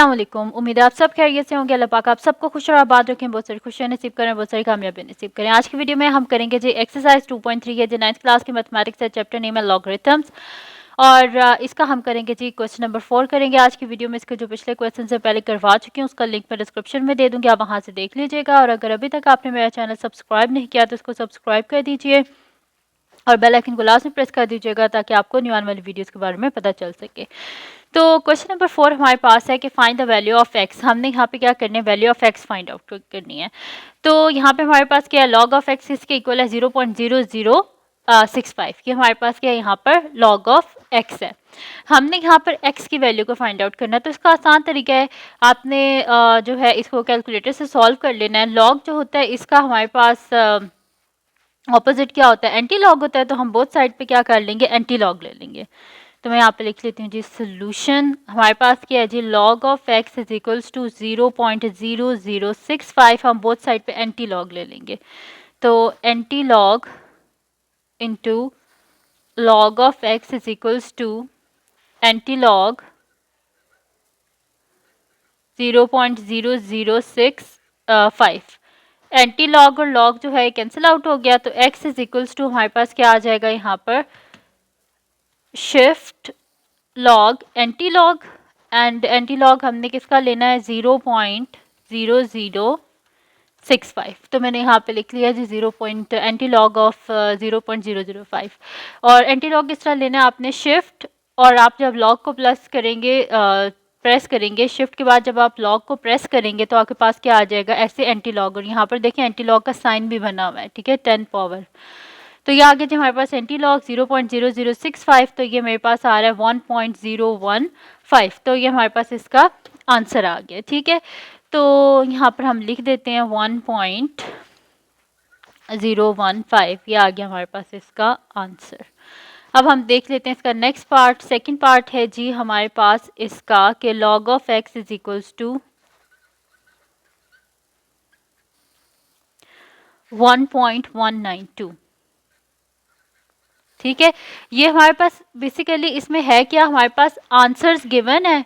अस्सलाम वालेकुम। उम्मीद है आप सब खैरियत से होंगे। अल्लाह पाक आप सबको खुश और आबाद रखें, बहुत सारी खुशियाँ नसीब करें, बहुत सारी कामयाबी नसीब करें। आज की वीडियो में हम करेंगे जी एक्सरसाइज 2.3 है जी 9th क्लास की मैथमेटिक्स है, चैप्टर नेम है लॉगरिथम्स। और इसका हम करेंगे जी क्वेश्चन नंबर 4 करेंगे आज की वीडियो में। इसके जो पिछले क्वेश्चन से पहले करवा चुकी हूँ उसका लिंक मैं डिस्क्रिप्शन में दे दूँगी, आप वहाँ से देख लीजिएगा। और अगर अभी तक आपने मेरा चैनल सब्सक्राइब नहीं किया तो इसको सब्सक्राइब कर दीजिए और बेल आइकन को लास्ट में प्रेस कर दीजिएगा ताकि आपको न्यू आने वाली वीडियोस के बारे में पता चल सके। तो क्वेश्चन नंबर 4 हमारे पास है कि find the value of x. हमने यहाँ पे क्या करना है, value of x find out करनी है। तो यहाँ पे हमारे पास क्या है, लॉग ऑफ एक्स इसके इक्वल है 0.0065। ये हमारे पास क्या है, यहाँ पर लॉग ऑफ एक्स है। हमने यहाँ पर एक्स की वैल्यू को फाइंड आउट करना है। तो इसका आसान तरीका है, आपने जो है इसको कैलकुलेटर से सॉल्व कर लेना है। लॉग जो होता है इसका हमारे पास ऑपोजिट क्या होता है, एंटी लॉग होता है। तो हम बोथ साइड पे क्या कर लेंगे, एंटी लॉग ले लेंगे। तो मैं यहाँ पे लिख लेती हूँ जी सोल्यूशन। हमारे पास क्या है जी, log of x is equals to 0.0065। हम बोथ साइड पे एंटी लॉग ले लेंगे। तो anti log into log of x is equals to anti log 0.0065। Anti log और लॉग जो है कैंसिल आउट हो गया। तो x इज इक्वल्स टू हमारे पास क्या आ जाएगा यहाँ पर, shift log anti log. And anti log हमने किसका लेना है, 0.0065। तो मैंने यहाँ पे लिख लिया जी एंटी लॉग ऑफ 0.005। और एंटी लॉग किस तरह लेना है, आपने शिफ्ट और आप जब लॉग को प्लस करेंगे प्रेस करेंगे, शिफ्ट के बाद जब आप लॉग को प्रेस करेंगे तो आपके पास क्या आ जाएगा, ऐसे एंटी लॉग। और यहाँ पर देखें एंटी लॉग का साइन भी बना हुआ है, ठीक है, 10 पावर। तो ये आगे जो हमारे पास एंटी लॉग 0.0065, तो ये मेरे पास आ रहा है 1.015। तो ये हमारे पास इसका आंसर आ गया, ठीक है। तो यहाँ पर हम लिख देते हैं 1.015, ये आ गया हमारे पास इसका आंसर। अब हम देख लेते हैं इसका नेक्स्ट पार्ट। सेकंड पार्ट है जी हमारे पास इसका कि log of x is equals to 1.192। ठीक है, ये हमारे पास बेसिकली इसमें है क्या, हमारे पास आंसर्स गिवन है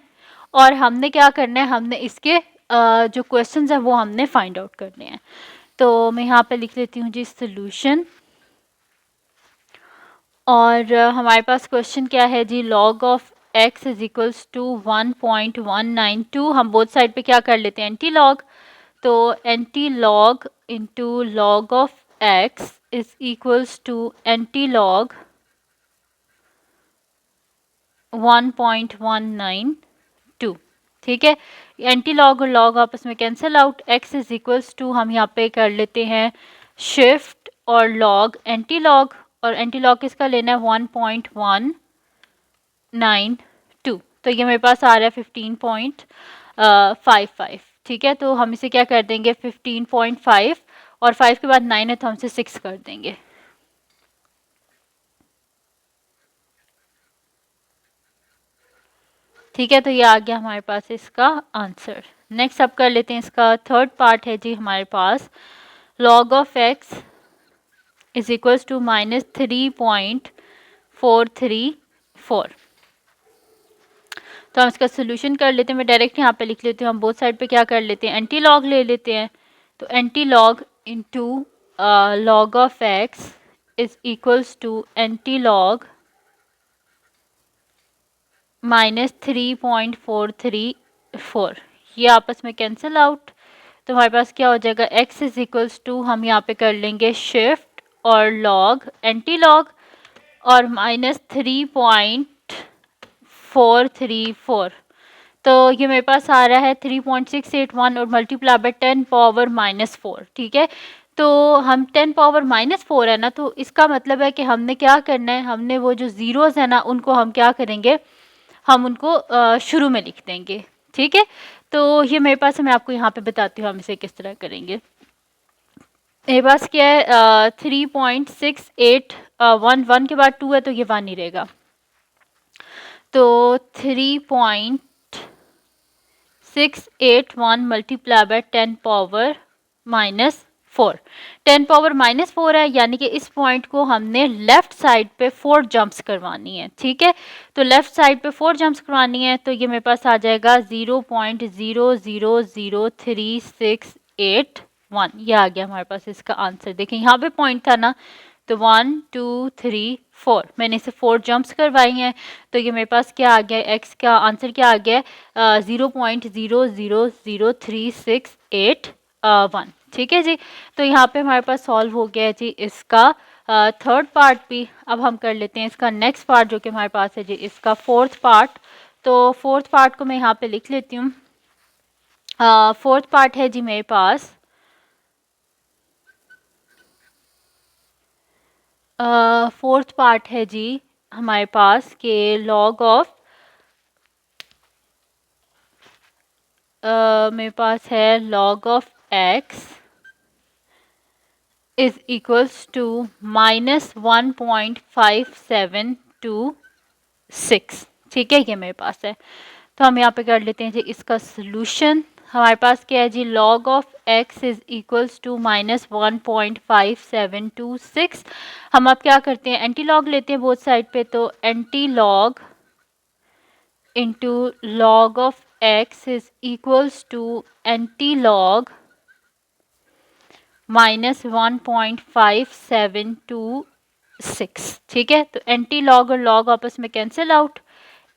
और हमने क्या करना है, हमने इसके जो क्वेश्चंस हैं वो हमने फाइंड आउट करने हैं। तो मैं यहाँ पे लिख लेती हूँ जी सॉल्यूशन। और हमारे पास क्वेश्चन क्या है जी, log of x is equals to 1.192। हम बोथ साइड पे क्या कर लेते हैं, एंटी लॉग। तो anti log into log of x is equals to anti log 1.192। ठीक है, एंटी लॉग और लॉग आपस में cancel out. x is equals to हम यहाँ पे कर लेते हैं शिफ्ट और लॉग एंटी लॉग। और एंटी लॉग किसका लेना है, 1.192। तो ये मेरे पास आ रहा है 15.55। ठीक है, तो हम इसे क्या कर देंगे 15.5 और 5 के बाद 9 है तो हम इसे 6 कर देंगे। ठीक है, तो ये आ गया हमारे पास इसका आंसर। नेक्स्ट अब कर लेते हैं इसका थर्ड पार्ट है जी हमारे पास, log of x is equals to -3.434। तो हम इसका सोल्यूशन कर लेते हैं। मैं डायरेक्ट यहाँ पे लिख लेती हूँ, हम बोथ साइड पे क्या कर लेते हैं, एंटी लॉग ले लेते हैं। तो anti log into log of x is equals to anti log -3.434। ये आपस में कैंसिल आउट। तो हमारे पास क्या हो जाएगा, x इज इक्वल्स टू हम यहाँ पे कर लेंगे शिफ्ट और लॉग एंटी लॉग और -3.434। तो ये मेरे पास आ रहा है 3.681 और मल्टीप्लाई बाय 10 पावर -4। ठीक है, तो हम 10 पावर -4 है ना, तो इसका मतलब है कि हमने क्या करना है, हमने वो जो ज़ीरोज़ है ना उनको हम क्या करेंगे, हम उनको शुरू में लिख देंगे। ठीक है, तो ये मेरे पास है, मैं आपको यहाँ पे बताती हूँ हम इसे किस तरह करेंगे। मेरे पास क्या है 3.68 1 के बाद 2 है तो ये 1 ही रहेगा। तो 3.681 मल्टीप्लाई बाय 10 पावर 4। 10 पावर -4 है, यानी कि इस पॉइंट को हमने लेफ्ट साइड पे 4 जंप्स करवानी है। ठीक है, तो लेफ्ट साइड पे 4 जंप्स करवानी है, तो ये मेरे पास आ जाएगा 0.000368 ये आ गया हमारे पास इसका आंसर। देखें यहाँ पे पॉइंट था ना, तो 1 2 3 4 मैंने इसे 4 जंप्स करवाई हैं, तो ये मेरे पास क्या आ गया, एक्स का आंसर क्या आ गया, 0.000368 ठीक है जी। तो यहाँ पे हमारे पास सॉल्व हो गया है जी इसका थर्ड पार्ट भी। अब हम कर लेते हैं इसका नेक्स्ट पार्ट जो कि हमारे पास है जी इसका फोर्थ पार्ट। तो फोर्थ पार्ट को मैं यहाँ पे लिख लेती हूँ। फोर्थ पार्ट है जी मेरे पास फोर्थ पार्ट है जी हमारे पास के लॉग ऑफ मेरे पास है log of x is equals to -1.5726। ठीक है, ये मेरे पास है। तो हम यहाँ पे कर लेते हैं जी इसका सोल्यूशन। हमारे पास क्या है जी, log of x is equals to -1.5726। हम अब क्या करते हैं, एंटी लॉग लेते हैं बोथ साइड पे, तो anti log into log of x is equals to anti log -1.5726। ठीक है, तो एंटी लॉग और लॉग आपस में cancel out,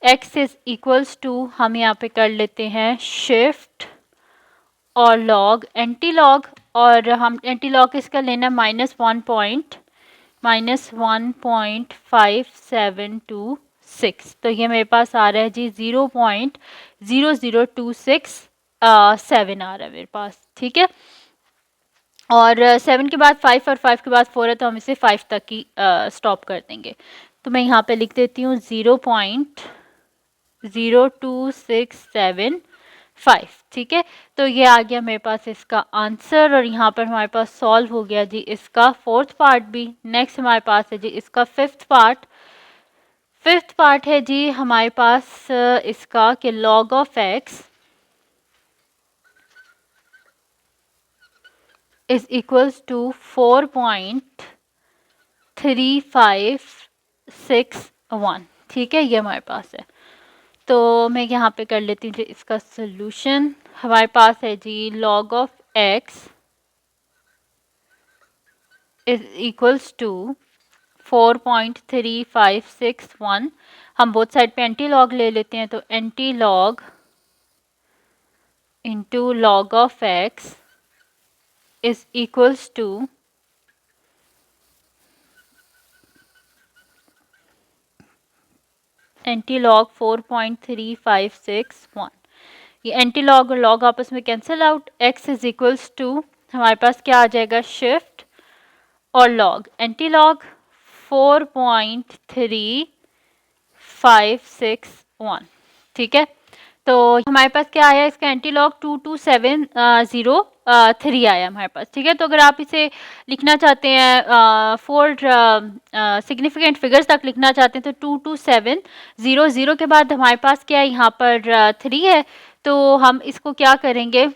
x is equals to हम यहाँ पे कर लेते हैं शिफ्ट और लॉग एंटी लॉग, और हम एंटी लॉग किसका लेना है, -1.5726। तो ये मेरे पास आ रहा है जी 0.00267 आ रहा है मेरे पास। ठीक है, और 7 के बाद 5 और 5 के बाद 4 है, तो हम इसे 5 तक ही स्टॉप कर देंगे। तो मैं यहाँ पे लिख देती हूँ 0.02675। ठीक है, तो ये आ गया मेरे पास इसका आंसर, और यहाँ पर हमारे पास सॉल्व हो गया जी इसका फोर्थ पार्ट भी। नेक्स्ट हमारे पास है जी इसका फिफ्थ पार्ट। फिफ्थ पार्ट है जी हमारे पास इसका कि log of x is equals to 4.3561। ठीक है, ये हमारे पास है। तो मैं यहाँ पे कर लेती हूँ जी इसका सोल्यूशन। हमारे पास है जी log of x is equals to 4.3561। हम बोथ साइड पे एंटी लॉग ले लेते हैं, तो anti log into log of x is equals to anti log 4.3561। ये एंटी लॉग और लॉग आपस में cancel out, x is equals to हमारे पास क्या आ जाएगा, शिफ्ट और लॉग एंटी लॉग 4.3561। ठीक है, तो हमारे पास क्या आया, इसका एंटी लॉग 22703 आया हमारे पास। ठीक है, तो अगर आप इसे लिखना चाहते हैं 4 सिग्निफिकेंट फिगर्स तक लिखना चाहते हैं, तो 22700 के बाद हमारे पास क्या है, यहाँ पर 3 है, तो हम इसको क्या करेंगे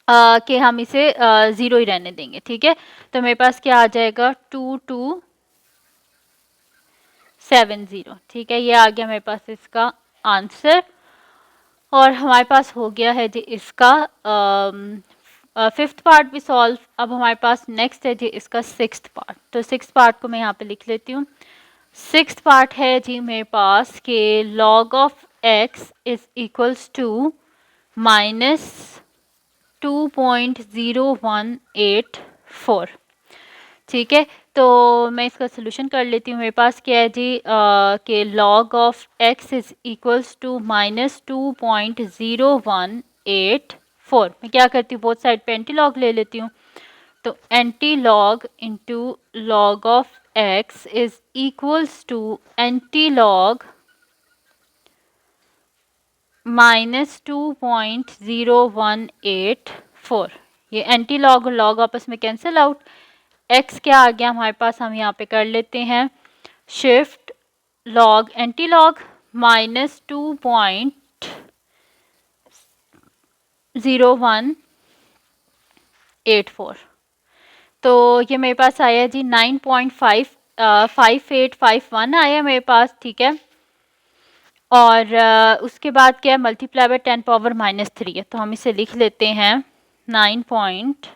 कि हम इसे 0 ही रहने देंगे। ठीक है, तो मेरे पास क्या आ जाएगा 2270। ठीक है, ये आ गया मेरे पास इसका आंसर, और हमारे पास हो गया है जी इसका फिफ्थ पार्ट भी सॉल्व। अब हमारे पास नेक्स्ट है जी इसका सिक्स्थ पार्ट। तो सिक्स्थ पार्ट को मैं यहाँ पे लिख लेती हूँ। सिक्स्थ पार्ट है जी मेरे पास के log of x is equals to -2.0184। ठीक है, तो मैं इसका सोल्यूशन कर लेती हूँ। मेरे पास क्या है जी कि log of x is equals to -2.0184। मैं क्या करती हूँ, बोथ साइड पे एंटी लॉग ले लेती हूँ, तो anti log into log of x is equals to anti log -2.0184। ये एंटी लॉग और लॉग आपस में कैंसिल आउट, x क्या आ गया हमारे पास, हम यहाँ पे कर लेते हैं शिफ्ट लॉग एंटी लॉग -2.01 84। तो ये मेरे पास आया जी 9.5851 आया मेरे पास, ठीक है। और उसके बाद क्या है, मल्टीप्लाई बाय 10 पावर -3 है, तो हम इसे लिख लेते हैं 9 point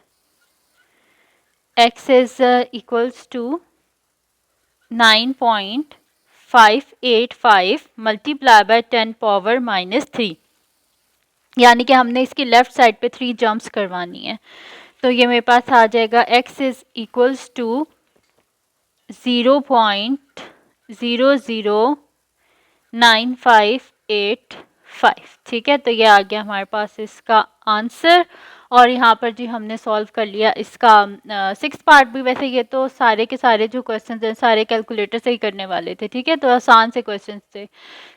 x is equals to 9.585 multiply by 10 power -3, यानी कि हमने इसकी लेफ्ट साइड पे 3 जंप्स करवानी है। तो ये मेरे पास आ जाएगा x इज इक्वल्स टू 0.00958 ठीक है। तो ये आ गया हमारे पास इसका आंसर। और यहाँ पर जी हमने सॉल्व कर लिया इसका 6 पार्ट भी। वैसे ये तो सारे के सारे जो क्वेश्चन हैं सारे कैलकुलेटर से ही करने वाले थे, ठीक है, तो आसान से क्वेश्चन थे।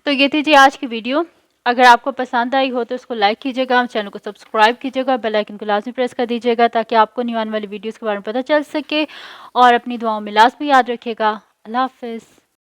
तो ये थी जी आज की वीडियो। अगर आपको पसंद आई हो तो इसको लाइक कीजिएगा, चैनल को सब्सक्राइब कीजिएगा, बेल आइकन को लाजमी प्रेस कर दीजिएगा ताकि आपको न्यू आने वाली वीडियोस के बारे में पता चल सके। और अपनी दुआओं में लाजमी याद रखिएगा। अल्लाह हाफिज़।